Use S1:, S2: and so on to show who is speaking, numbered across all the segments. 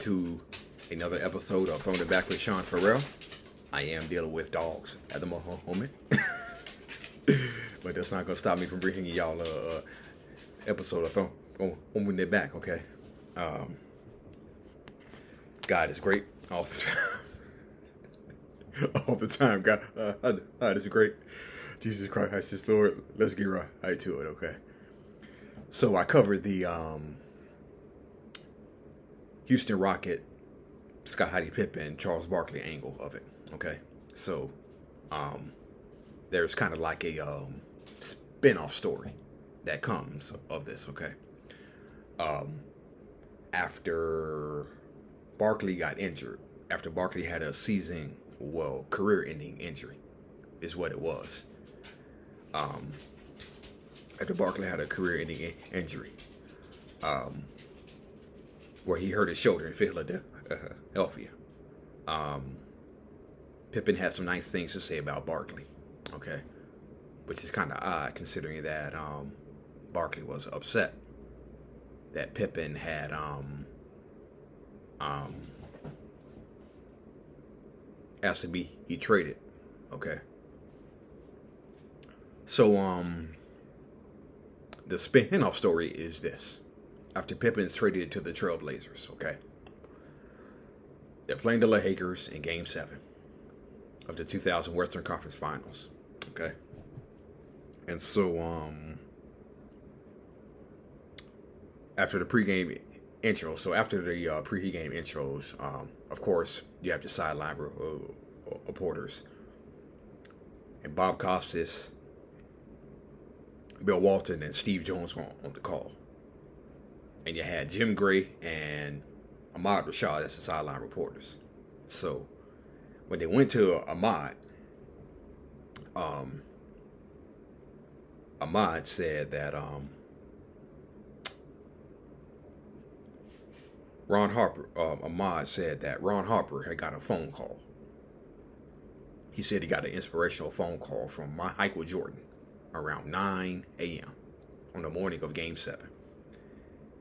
S1: To another episode of Throwing It Back with Sean Farrell. I am dealing with dogs at the moment, but that's not going to stop me from bringing y'all a episode of Throwing It Back, okay? God is great all the time. All the time, God is great. Jesus Christ is Lord. Let's get right to it, okay? So I covered the Houston Rocket, Scottie Pippen, Charles Barkley angle of it. Okay, so there's kind of like a spin-off story that comes of this. Okay, after Barkley got injured, after Barkley had a career-ending injury, is what it was. After Barkley had a career-ending injury, where he hurt his shoulder in Philadelphia. Pippen had some nice things to say about Barkley, okay? Which is kind of odd considering that Barkley was upset that Pippen had asked to be traded, okay? So the spin-off story is this. After Pippen's traded to the Trailblazers, okay? They're playing the Lakers in Game 7 of the 2000 Western Conference Finals, okay? And so, after the pregame intro, after the pregame intros, of course, you have the sideline reporters. And Bob Costas, Bill Walton, and Steve Jones were on the call. And you had Jim Gray and Ahmad Rashad as the sideline reporters. So when they went to Ahmad, Ahmad said that Ahmad said that Ron Harper had got a phone call. He said he got an inspirational phone call from Michael Jordan around 9 a.m. on the morning of Game 7.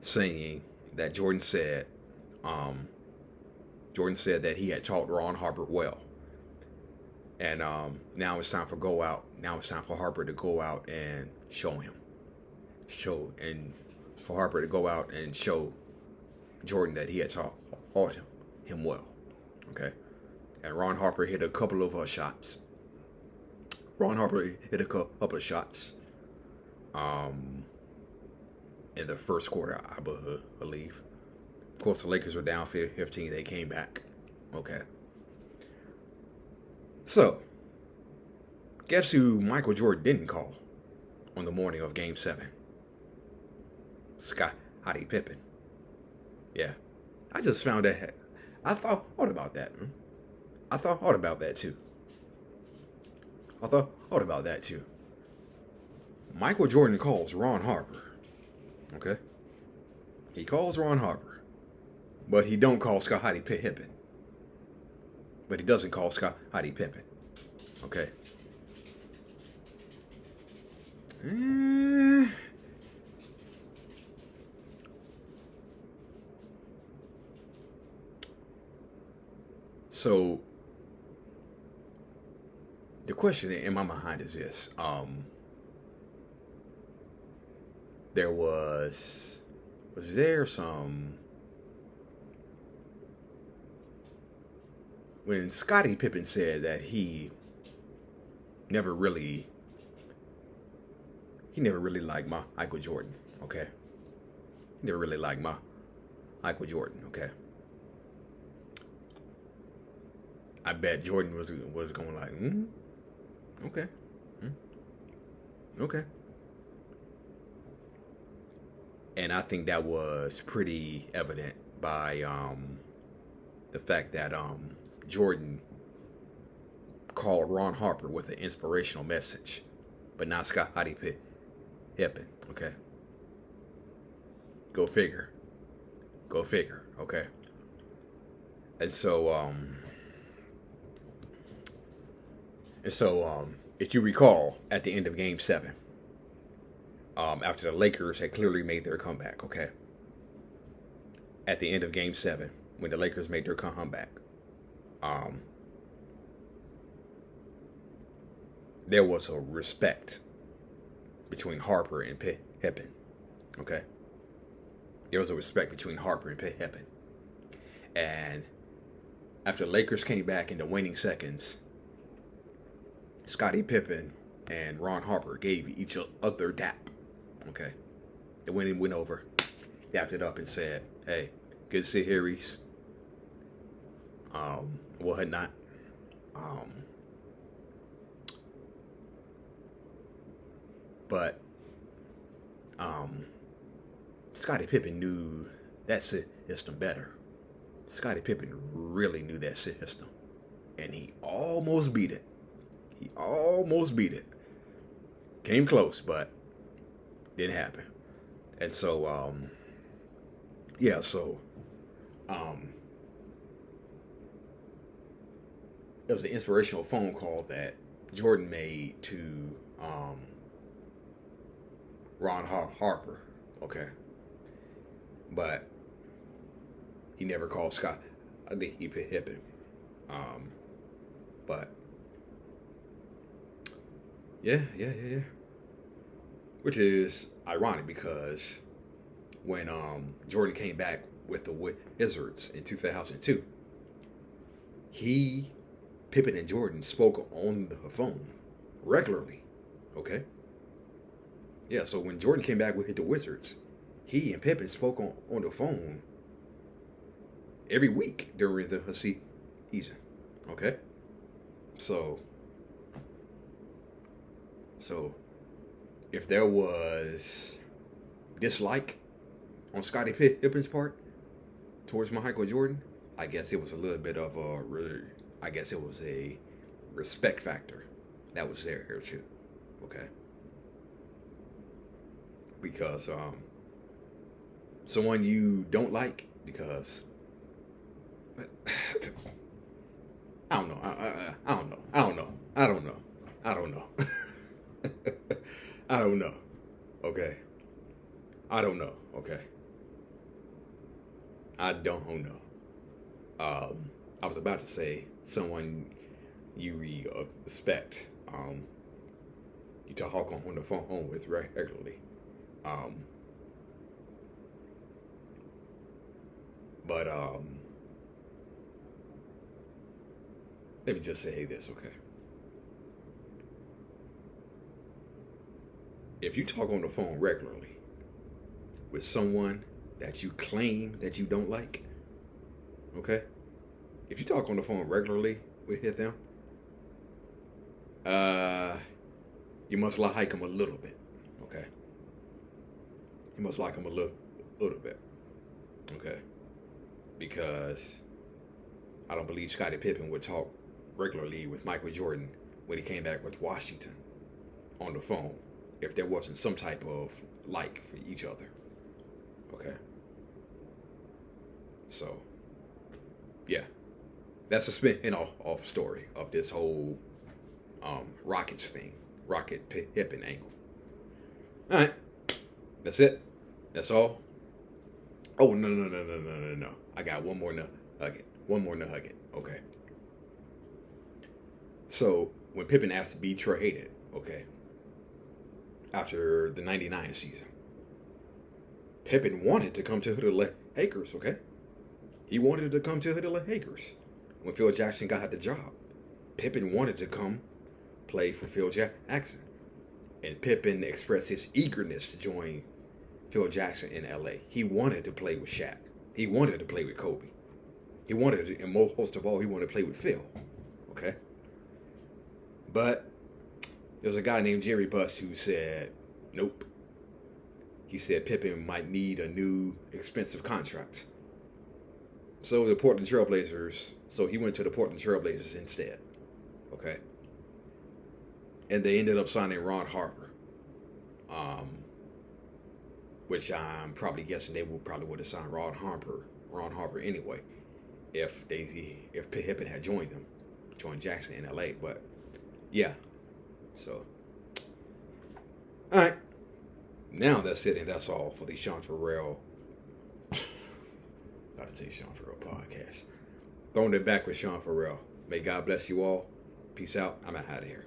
S1: Saying that Jordan said that he had taught Ron Harper well, and now it's time for Harper to go out and show Jordan that he had taught him well. Okay, and Ron Harper hit a couple of shots. In the first quarter, I believe. Of course, the Lakers were down 15. They came back. Okay. So, guess who Michael Jordan didn't call on the morning of Game 7? Scottie Pippen. Yeah. I just found that. I thought about that. I thought about that too. Michael Jordan calls Ron Harper. Okay, he calls Ron Harper, but he don't call Scottie Pippen. But he doesn't call Scottie Pippen. Okay. So the question in my mind is this: was there some, when Scottie Pippen said that he never really liked Michael Jordan, okay? He never really liked Michael Jordan, okay? I bet Jordan was going like, okay, okay. And I think that was pretty evident by the fact that Jordan called Ron Harper with an inspirational message, but not Scottie Pippen. Okay. Go figure. Go figure. Okay. And so, if you recall, at the end of Game 7, after the Lakers had clearly made their comeback, okay? At the end of Game 7, when the Lakers made their comeback, there was a respect between Harper and Pippen, okay? There was a respect between Harper and Pippen. And after the Lakers came back in the waning seconds, Scottie Pippen and Ron Harper gave each other dap. Okay. The winning went over, dapped it up and said, hey, good to see Harry's. Whatnot. But Scottie Pippen knew that system better. Scottie Pippen really knew that system. And he almost beat it. He almost beat it. Came close, but didn't happen. And so, it was an inspirational phone call that Jordan made to Ron Harper, okay? But he never called Scott. I think he Pippen. But yeah. Which is ironic because when Jordan came back with the Wizards in 2002, Pippen and Jordan spoke on the phone regularly. Okay? Yeah, so when Jordan came back with the Wizards, he and Pippen spoke on the phone every week during the season. Okay? So if there was dislike on Scottie Pippen's part towards Michael Jordan, I guess it was a little bit of a respect factor that was there here too. Okay? Because someone you don't like, because I don't know. I don't know. Okay. I don't know. Okay. I don't know. I was about to say someone you respect. You talk on the phone with regularly. But let me just say this, okay? If you talk on the phone regularly with someone that you claim that you don't like, okay? If you talk on the phone regularly with them, you must like them a little bit, okay? You must like them a little bit, okay? Because I don't believe Scottie Pippen would talk regularly with Michael Jordan when he came back with Washington on the phone if there wasn't some type of like for each other. Okay? So, yeah. That's a spin-off story of this whole Rockets thing. Rocket Pippen angle. Alright. That's it. That's all. Oh, no. I got one more nugget. Okay. So, when Pippen asked to be traded, okay, after the 99 season, Pippen wanted to come to the Lakers, okay? He wanted to come to the Lakers. When Phil Jackson got the job, Pippen wanted to come play for Phil Jackson. And Pippen expressed his eagerness to join Phil Jackson in LA. He wanted to play with Shaq. He wanted to play with Kobe. He wanted to, and most of all, he wanted to play with Phil. Okay? But there's a guy named Jerry Buss who said, nope. He said Pippen might need a new expensive contract. So he went to the Portland Trailblazers instead. Okay? and they ended up signing Ron Harper, which I'm probably guessing they probably would have signed Ron Harper anyway, if Pippen had joined Jackson in LA. But yeah, so all right, now that's it, and that's all for the Sean Farrell. About to say Sean Farrell podcast. Throwing it back with Sean Farrell. May God bless you all. Peace out. I'm out of here.